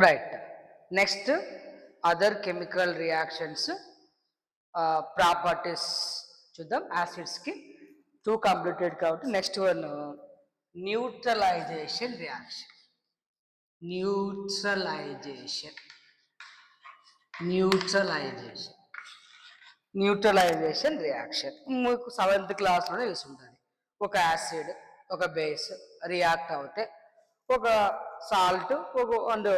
Right. Next, other chemical reactions properties చూద్దాం. యాసిడ్స్కి two completed కాబట్టి next one neutralisation reaction. Neutralisation neutralisation neutralisation reaction మీకు 7th క్లాస్లోనే తెలిసి ఉంటుంది. ఒక యాసిడ్ ఒక బేస్ రియాక్ట్ అవుతే ఒక సాల్ట్ ఒక అండ్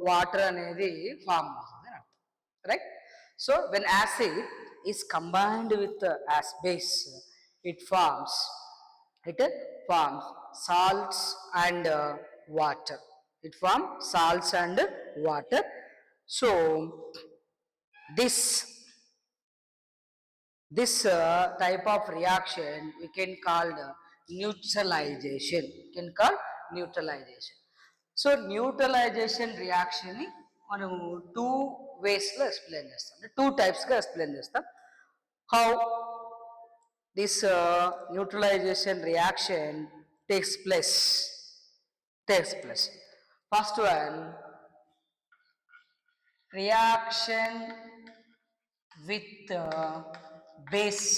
వాటర్ అనేది ఫామ్ అవుతుంది అని అర్థం. Right. So when acid is combined with as base, it forms salts and water. It forms salts and water. So this type of reaction we can call neutralization. So neutralization reaction ni manamu two ways lo explain chestam, two types ga explain chestam. How this neutralization reaction takes place. First one, reaction with base.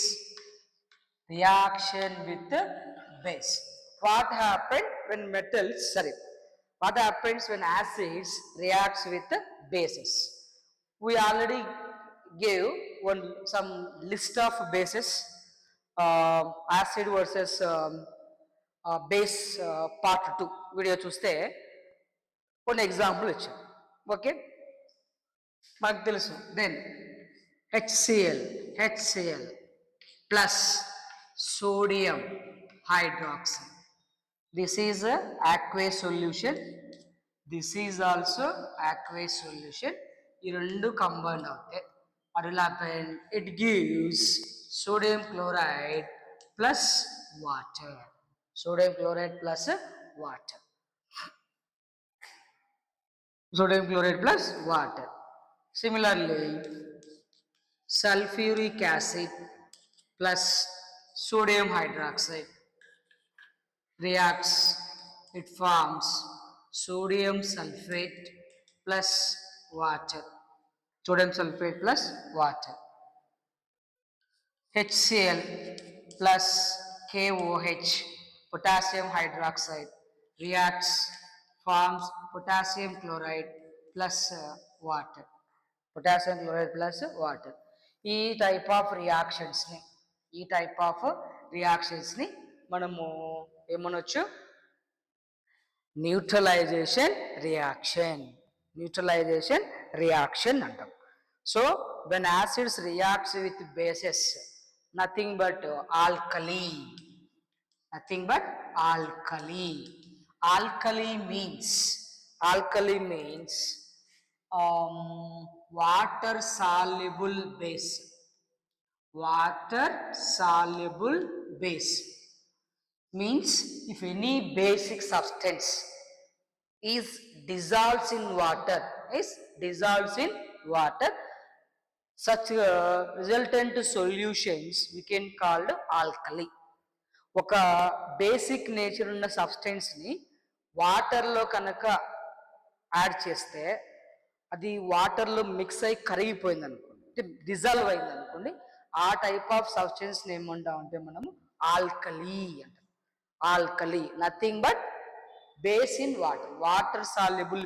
What happens when acids reacts with bases? We already gave some list of bases, acid versus base part 2 video చూస్తే కొన్ని example ఇచ్చాం. Okay, మనకు తెలుసు. Then HCl plus sodium hydroxide. This is a aqueous solution. This is also aqueous solution. ఈ రెండు combine అవుతాయి. what will happen? It gives sodium chloride plus water. Sodium chloride plus water. Similarly, sulfuric acid plus sodium hydroxide reacts. It forms sodium sulfate plus water. HCl plus KOH, potassium hydroxide, reacts, forms potassium chloride plus water. ఈ type of రియాక్షన్స్ని మనము ఏమనొచ్చు? Neutralisation reaction అంటాం. So when acids reacts with bases, nothing but alkali. Alkali means water soluble base. Means if any basic substance is dissolves in water, such resultant solutions we can called alkali. ఒక basic nature ఉన్న సబ్స్టెన్స్ని వాటర్లో కనుక add చేస్తే అది వాటర్లో mix అయి కరిగిపోయింది అనుకోండి, డిజాల్వ్ అయింది అనుకోండి, ఆ టైప్ ఆఫ్ సబ్స్టెన్స్ని ఏమంటామంటే మనము ఆల్కలీ అంటాం. Nothing but base in water soluble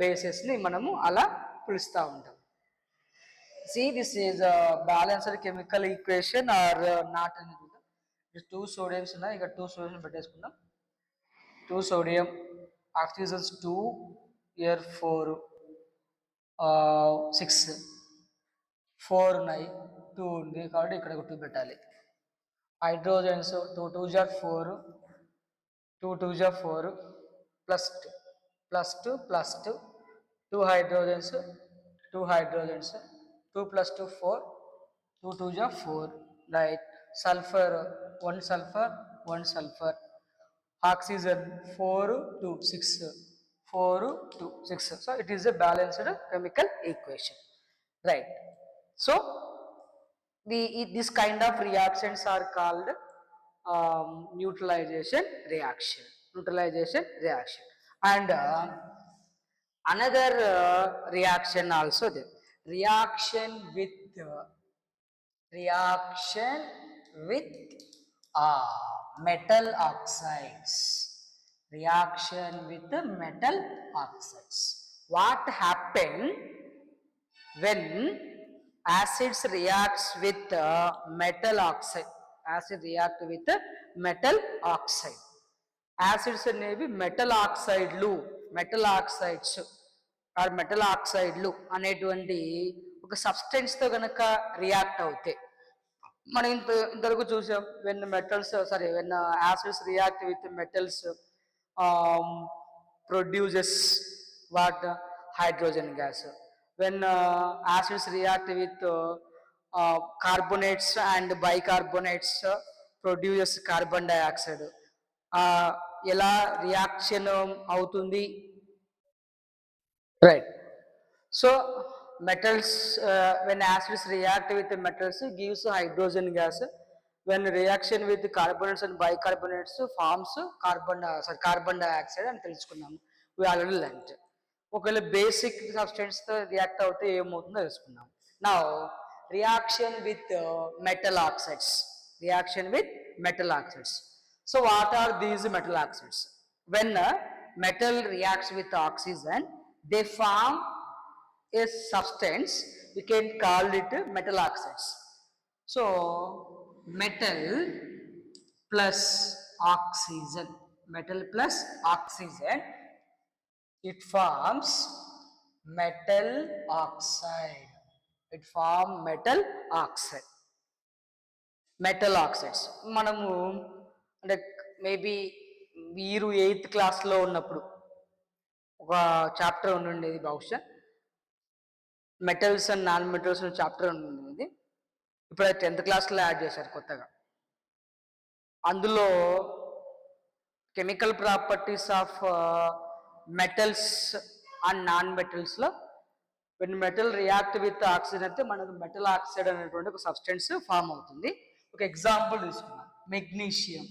బేసెస్ని మనము అలా పిలుస్తూ ఉంటాం. See, this is a balanced chemical equation or not అని చూద్దాం. టూ సోడియమ్స్ ఉన్నాయి, ఇక్కడ 2 సోడియం పెట్టేసుకుందాం. 2 సోడియం, ఆక్సిజన్స్ 2, ఇయర్ 4, 6, 4 ఉన్నాయి, 2 ఉంది కాబట్టి ఇక్కడ 2 పెట్టాలి. హైడ్రోజన్స్ 2 2 జా 4, 2 2 జా 4 plus 2 2 hydrogens 2 plus 2 4, 2 2 ja 4, right? Sulfur 1 sulfur, oxygen 4 2 6, 4 2 6. So it is a balanced chemical equation, right? So this kind of reactions are called neutralization reaction. And another reaction also there. Reaction with reaction with metal oxides. Reaction with the metal oxides. What happened when acids reacts with metal oxide? Acid react with metal oxide. Acids అనేవి metal oxides are metal ఆక్సైడ్లు అనేటువంటి ఒక సబ్స్టెన్స్తో కనుక react అవుతాయి. మనం ఇంతవరకు చూసాం when metals when acids react with metals produces what hydrogen gas. When acids react with carbonates and bicarbonates produces carbon dioxide. ఎలా reaction అవుతుంది, right? So metals when acids react with metals gives hydrogen gas. When reaction with carbonates and bicarbonates forms carbon dioxide అని తెలుసుకున్నాము. we already learned. ఒకవేళ basic substance తో react అవుతే ఏమవుతుందో తెలుసుకున్నాం. Now reaction with metal oxides. So what are these metal oxides? When metal reacts with oxygen, they form a substance, we can call it metal oxides. So metal plus oxygen, it forms metal oxide. Metal oxides మనము అంటే maybe మీరు 8th క్లాస్లో ఉన్నప్పుడు ఒక chapter ఉండుండేది, బహుశా metals and non metals chapter ఉండుండేది. ఇప్పుడు 10th క్లాస్లో యాడ్ చేశారు కొత్తగా. అందులో chemical properties of metals and non మెటల్స్లో when metal react with oxygen అయితే మనకు మెటల్ ఆక్సైడ్ అనేటువంటి ఒక సబ్స్టెన్స్ ఫామ్ అవుతుంది. ఒక ఎగ్జాంపుల్ తీసుకున్నాం, magnesium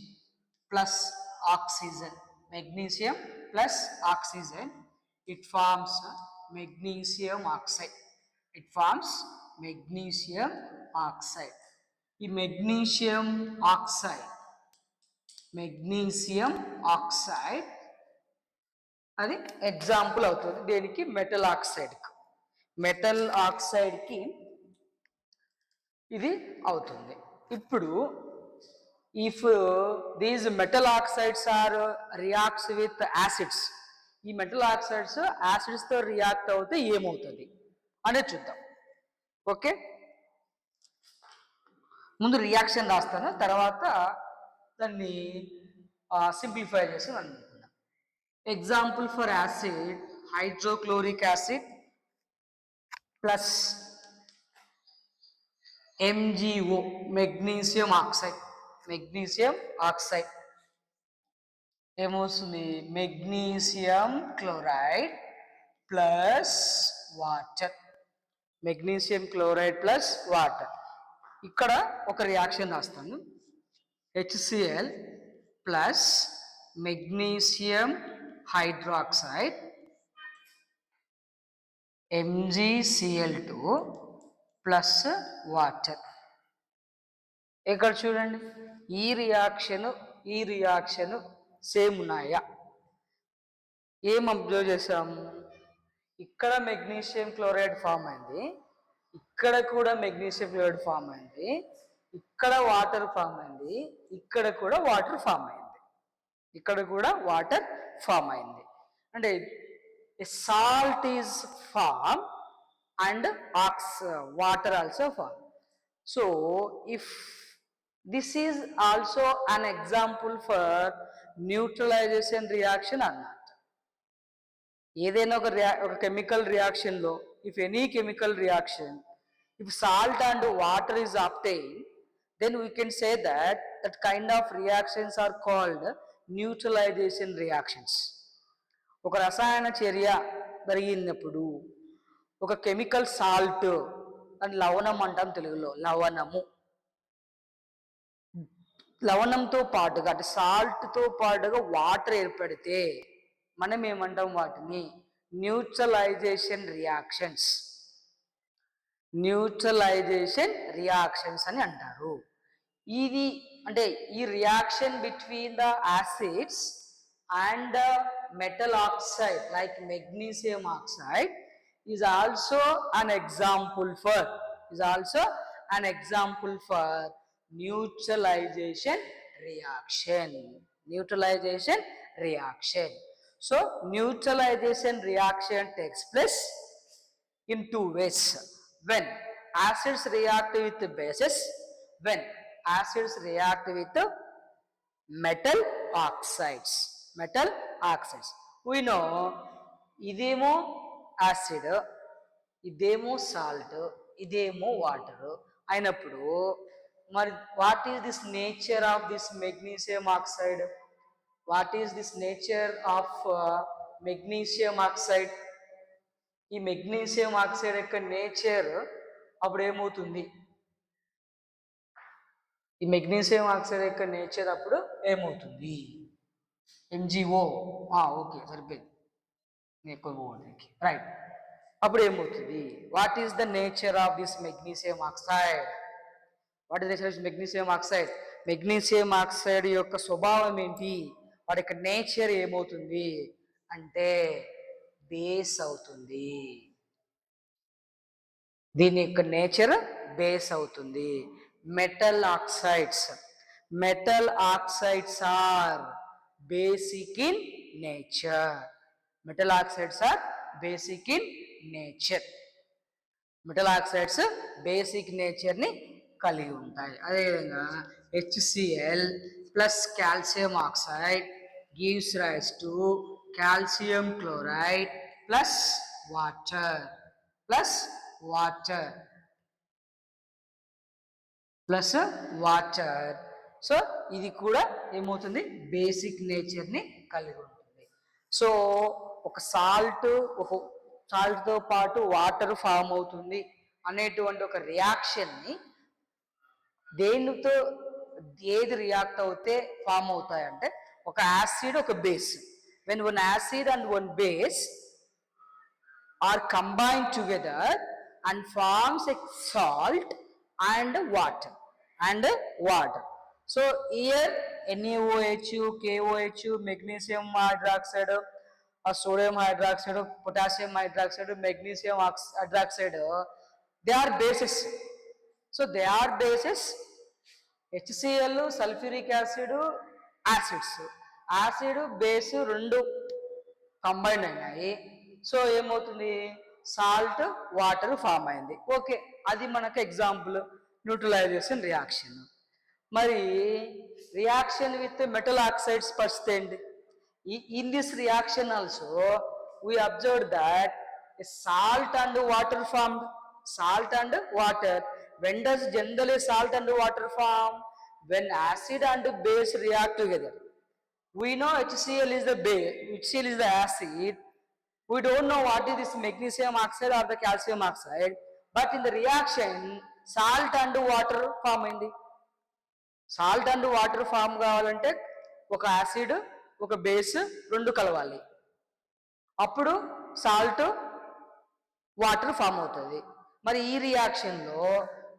plus oxygen. It forms magnesium oxide. ఈ మెగ్నీషియం ఆక్సైడ్ అది ఎగ్జాంపుల్ అవుతుంది దేనికి? మెటల్ ఆక్సైడ్కి ఇది అవుతుంది. ఇప్పుడు if these metal oxides are reacts with acids, ఈ మెటల్ ఆక్సైడ్స్ యాసిడ్స్తో రియాక్ట్ అవుతే ఏమవుతుంది అనేది చూద్దాం. ఓకే, ముందు రియాక్షన్ రాస్తాను, తర్వాత దాన్ని సింప్లిఫై చేసి అనుకుంటున్నాం. Example for acid, hydrochloric acid plus MgO, magnesium oxide ఏమొస్తుంది? Magnesium chloride plus water. ఇక్కడ ఒక రియాక్షన్ రాస్తాను, HCl plus magnesium hydroxide MgCl2 plus water. ఇక్కడ చూడండి, ఈ రియాక్షన్ సేమ్ ఉన్నాయా? ఏం అబ్జర్వ్ చేసాము? ఇక్కడ మెగ్నీషియం క్లోరైడ్ ఫామ్ అయింది, ఇక్కడ కూడా మెగ్నీషియం క్లోరైడ్ ఫామ్ అయింది, ఇక్కడ వాటర్ ఫామ్ అయింది, ఇక్కడ కూడా వాటర్ ఫామ్ అయింది. అంటే salt is form and water also form. So if this is also an example for neutralization reaction or not. ఏదైనా ఒక chemical రియాక్షన్లో, if any chemical reaction, if salt and water is obtained, then we can say that kind of reactions are called neutralization reactions. ఒక రసాయన చర్య జరిగినప్పుడు ఒక chemical salt and లవణం అంటాం తెలుగులో, లవణంతో పాటుగా అంటే సాల్ట్తో పాటుగా వాటర్ ఏర్పడితే మనం ఏమంటాం వాటిని న్యూట్రలైజేషన్ రియాక్షన్స్, న్యూట్రలైజేషన్ రియాక్షన్స్ అని అంటారు. ఇది అంటే ఈ reaction between the acids and the metal oxide like magnesium oxide is also an example for neutralization reaction. So neutralization reaction takes place in two ways: when acids react with bases, when acids react with metal oxides. We know ఇదేమో acid, ఇదేమో salt, ఇదేమో water అయినప్పుడు మరి what is this nature of this magnesium oxide? What is this nature of magnesium oxide? ఈ magnesium oxide యొక్క nature అప్పుడు ఏమవుతుంది? ఈ మెగ్నీషియం ఆక్సైడ్ యొక్క నేచర్ అప్పుడు ఏమవుతుంది? MgO. ఓకే, సరిపోయింది, ఎక్కువ పోవడానికి. రైట్, అప్పుడు ఏమవుతుంది? What is the nature of this magnesium oxide? What is nature of magnesium oxide? Magnesium oxide యొక్క స్వభావం ఏంటి? వాటి యొక్క నేచర్ ఏమవుతుంది అంటే బేస్ అవుతుంది. దీని యొక్క నేచర్ బేస్ అవుతుంది. Metal oxides are basic in nature. Metal oxides are basic in nature. Metal oxides basic nature ni కలిగి ఉంటాయి. అదేవిధంగా HCl plus calcium oxide gives rise to calcium chloride plus water. So ఇది కూడా ఏమవుతుంది? Basic నేచర్ని కలిగి ఉంటుంది. సో ఒక సాల్ట్తో పాటు వాటర్ ఫామ్ అవుతుంది అనేటువంటి ఒక రియాక్షన్ని దేనితో ఏది రియాక్ట్ అవుతే ఫామ్ అవుతాయంటే ఒక యాసిడ్, ఒక base. When one acid and one base are combined together and forms a salt and water. So here NaOH, KOH, magnesium hydroxide, sodium hydroxide, potassium hydroxide, magnesium hydroxide, they are bases. So they are bases. HCl, sulfuric acid, acids. Acid, base రెండు combine అయినాయి. So ఏమవుతుంది? Salt, water form అయింది. Okay, అది మనకు example neutralisation reaction. మరి reaction with metal oxides పరిస్థితి ఏంటి? In this reaction also we observed that salt and water formed. Salt and water. When does generally salt and water form? When acid and base react together. We know HCl is the base, HCl is the acid. We don't know what is this magnesium oxide or the calcium oxide, but in the reaction salt and water form అయింది. Salt and water form కావాలంటే ఒక acid, ఒక base రెండు కలవాలి, అప్పుడు salt, water form అవుతుంది. మరి ఈ రియాక్షన్లో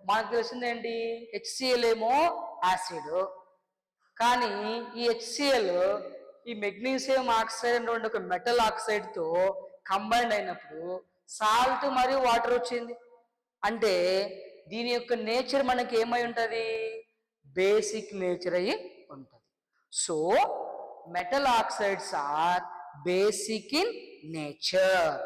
మనకు తెలిసింది ఏంటి? HCl ఏమో యాసిడ్, కానీ ఈ HCl ఈ మెగ్నీషియం ఆక్సైడ్ అనేటువంటి ఒక మెటల్ ఆక్సైడ్తో కంబైండ్ అయినప్పుడు సాల్ట్ మరియు వాటర్ వచ్చింది. అంటే దీని యొక్క నేచర్ మనకి ఏమై ఉంటుంది? బేసిక్ నేచర్ అయ్యి ఉంటుంది. So metal oxides are basic in nature.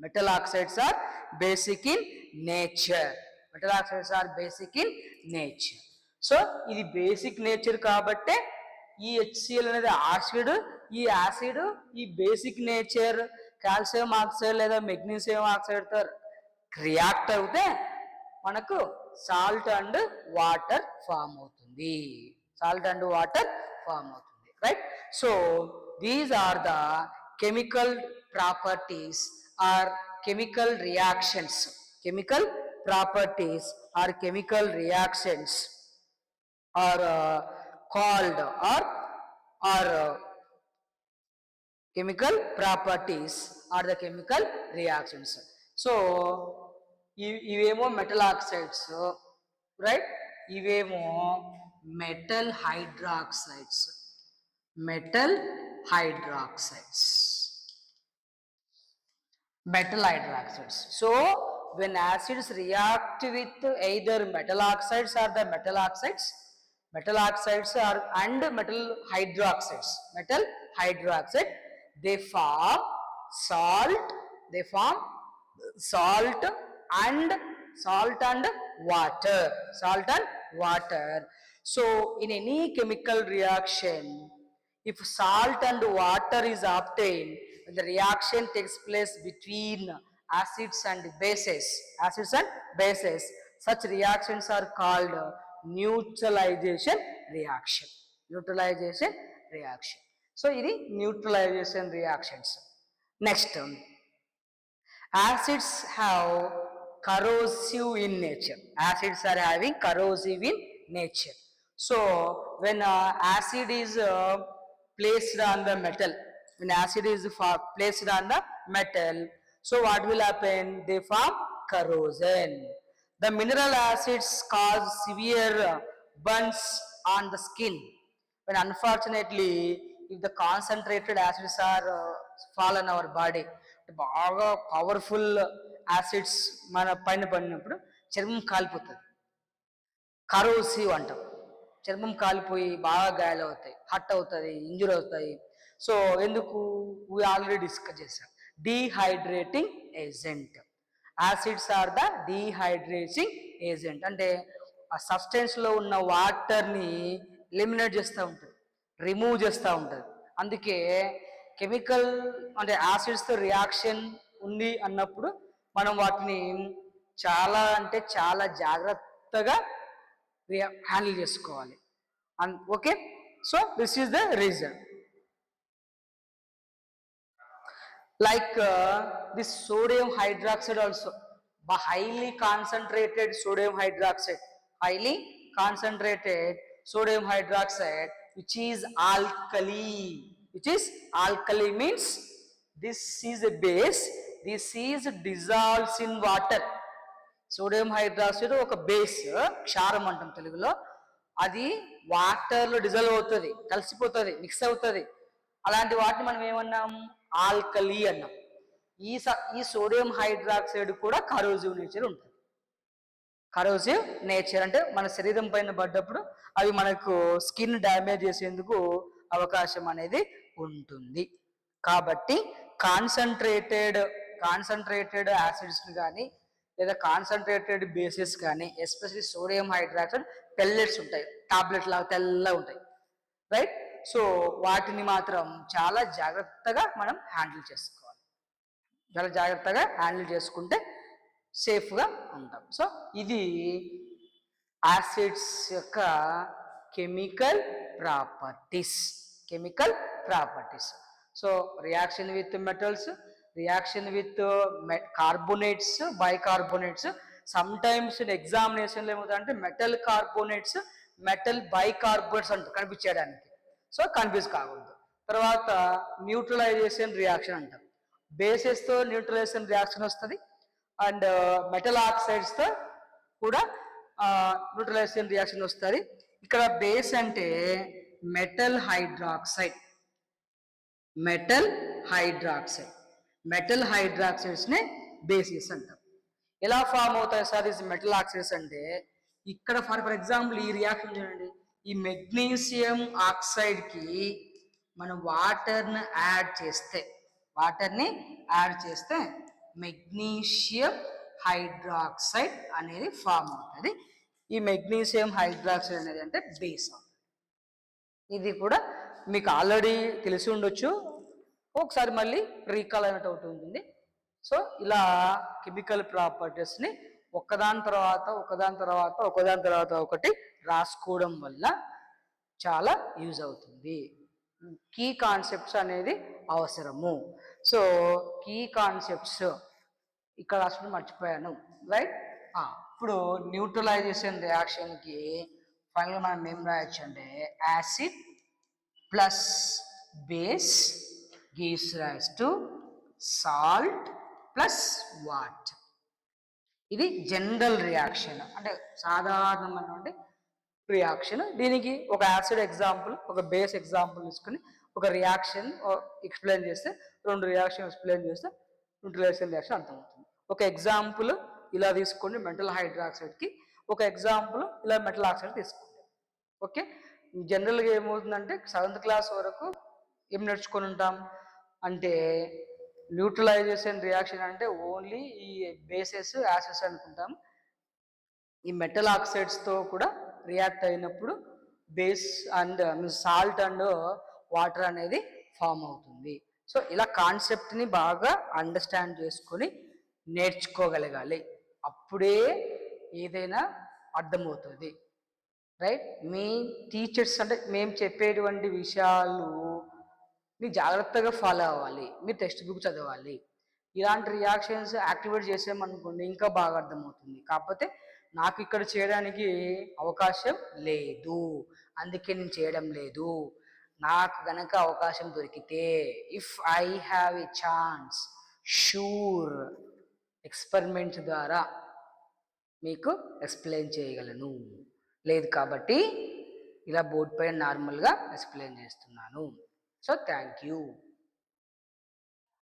Metal oxides are basic in nature. Metal oxides are basic in nature. So ఇది బేసిక్ నేచర్ కాబట్టే ఈ HCl అనేది యాసిడ్, ఈ యాసిడ్ ఈ బేసిక్ నేచర్ కాల్షియం ఆక్సైడ్ లేదా magnesium ఆక్సైడ్తో రియాక్ట్ అవుతే మనకు సాల్ట్ అండ్ వాటర్ ఫామ్ అవుతుంది. Right? So these are the chemical properties are chemical reactions. Chemical properties are chemical reactions are called or chemical properties or the chemical reactions. So ఇవేమో metal oxides, right, ఇవేమో metal hydroxides, metal hydroxides, metal hydroxides. So when acids react with either metal oxides or the metal oxides are and metal hydroxides, they form salt, salt and water, So in any chemical reaction, if salt and water is obtained, the reaction takes place between acids and bases, such reactions are called neutralization reaction. So ఇది neutralization reactions. Next, acids have corrosive in nature. Acids are having corrosive in nature. So when acid is placed on the metal, so what will happen? They form corrosion. The mineral acids cause severe burns on the skin. But unfortunately, if the concentrated acids are fall on our body, బాగా powerful acids మన పైన పడినప్పుడు చర్మం కాలిపోతుంది, corrosive అంటాం. చర్మం కాలిపోయి బాగా గాయాలు అవుతాయి, హట్ అవుతుంది, ఇంజురీ అవుతాయి. సో ఎందుకు? ఆల్రెడీ డిస్కస్ చేసాం, dehydrating agent. Acids are the dehydrating agent, అంటే ఆ సబ్స్టెన్స్లో ఉన్న వాటర్ని ఎలిమినేట్ చేస్తూ ఉంటుంది, రిమూవ్ చేస్తూ ఉంటుంది. అందుకే కెమికల్ అంటే యాసిడ్స్తో రియాక్షన్ ఉంది అన్నప్పుడు మనం వాటిని చాలా జాగ్రత్తగా హ్యాండిల్ చేసుకోవాలి. Okay, so this is the reason. Like this sodium hydroxide also, highly concentrated sodium hydroxide, which is alkali, means this is a base, this is dissolves in water. Sodium hydroxide ఒక base, క్షారం అంటాం తెలుగులో. అది వాటర్లో dissolve అవుతుంది, కలిసిపోతుంది, mix అవుతుంది. అలాంటి వాటిని మనం ఏమన్నాం? ఆల్కలీ అన్నాం. ఈ సోడియం హైడ్రాక్సైడ్ కూడా కరోజివ్ నేచర్ ఉంటుంది. కరోజివ్ నేచర్ అంటే మన శరీరం పైన పడ్డప్పుడు అవి మనకు స్కిన్ డ్యామేజ్ చేసేందుకు అవకాశం అనేది ఉంటుంది. కాబట్టి కాన్సన్ట్రేటెడ్ యాసిడ్స్ కానీ లేదా కాన్సన్ట్రేటెడ్ బేసెస్ కానీ, ఎస్పెషల్లీ సోడియం హైడ్రాక్సైడ్ పెల్లెట్స్ ఉంటాయి, టాబ్లెట్ లాగా తెల్లగా ఉంటాయి, రైట్. సో వాటిని మాత్రం చాలా జాగ్రత్తగా మనం హ్యాండిల్ చేసుకోవాలి. చాలా జాగ్రత్తగా హ్యాండిల్ చేసుకుంటే సేఫ్గా ఉంటాం. సో ఇది యాసిడ్స్ యొక్క chemical properties. So reaction with metals, reaction with carbonates, bicarbonates. Sometimes in examination lo emutante metal carbonates, metal bicarbonates anta kanipicheyadaniki, so confuse kaaguddu. Tarvata neutralization reaction antam, bases tho neutralization reaction vastadi and metal oxides tho kuda neutralization reaction vastadi. Ikkada base ante metal hydroxide, metal hydroxides నే basis అంటాం. ఎలా form అవుతాయి sir ఈ metal oxides అంటే, ఇక్కడ for example ఈ reaction చూడండి, ఈ మెగ్నీషియం ఆక్సైడ్ కి మనం వాటర్ని యాడ్ చేస్తే మెగ్నీషియం హైడ్రాక్సైడ్ అనేది ఫామ్ అవుతుంది. ఈ మెగ్నీషియం హైడ్రాక్సైడ్ అనేది అంటే బేస్ అవుతుంది. ఇది కూడా మీకు ఆల్రెడీ తెలిసి ఉండొచ్చు, ఒకసారి మళ్ళీ రీకాల్ అయినట్టు ఉంటుంది. సో ఇలా కెమికల్ ప్రాపర్టీస్ని ఒకదాని తర్వాత ఒకటి రాసుకోవడం వల్ల చాలా యూజ్ అవుతుంది. కీ కాన్సెప్ట్స్ అనేది అవసరము. సో కీ కాన్సెప్ట్స్ ఇక్కడ రాసుకుని మర్చిపోయాను, రైట్. ఇప్పుడు న్యూట్రలైజేషన్ రియాక్షన్కి ఫైనల్గా మనం ఏం రాయొచ్చు అంటే, acid plus base gives rise to salt plus water. ఇది జనరల్ రియాక్షన్, అంటే సాధారణమైనటువంటి రియాక్షన్. దీనికి ఒక యాసిడ్ ఎగ్జాంపుల్, ఒక బేస్ ఎగ్జాంపుల్ తీసుకుని ఒక రియాక్షన్ ఎక్స్ప్లెయిన్ చేస్తే, రెండు రియాక్షన్ ఎక్స్ప్లెయిన్ చేస్తే న్యూట్రలైజేషన్ రియాక్షన్ అర్థమవుతుంది. ఒక ఎగ్జాంపుల్ ఇలా తీసుకోండి మెటల్ హైడ్రాక్సైడ్కి, ఒక ఎగ్జాంపుల్ ఇలా మెటల్ ఆక్సైడ్ తీసుకోండి. ఓకే, జనరల్గా ఏమవుతుందంటే 7th క్లాస్ వరకు ఏం నేర్చుకొని ఉంటాం అంటే న్యూట్రలైజేషన్ రియాక్షన్ అంటే ఓన్లీ ఈ బేసెస్ యాసిడ్స్ అనుకుంటాం. ఈ మెటల్ ఆక్సైడ్స్తో కూడా రియాక్ట్ అయినప్పుడు base and salt and water అనేది ఫామ్ అవుతుంది. సో ఇలా కాన్సెప్ట్ని బాగా అండర్స్టాండ్ చేసుకొని నేర్చుకోగలగాలి, అప్పుడే ఏదైనా అర్థమవుతుంది. రైట్, మీ టీచర్స్ అంటే మేము చెప్పేటువంటి విషయాలు మీరు జాగ్రత్తగా ఫాలో అవ్వాలి, మీరు టెక్స్ట్ బుక్ చదవాలి. ఇలాంటి రియాక్షన్స్ యాక్టివేట్ చేసామనుకోండి ఇంకా బాగా అర్థమవుతుంది. కాకపోతే నాకు ఇక్కడ చేయడానికి అవకాశం లేదు, అందుకే నేను చేయడం లేదు. నాకు గనక అవకాశం దొరికితే, if I have a chance, sure experiment ద్వారా మీకు ఎక్స్ప్లెయిన్ చేయగలను. లేదు కాబట్టి ఇలా బోర్డు పైన నార్మల్గా ఎక్స్ప్లెయిన్ చేస్తున్నాను. So thank you.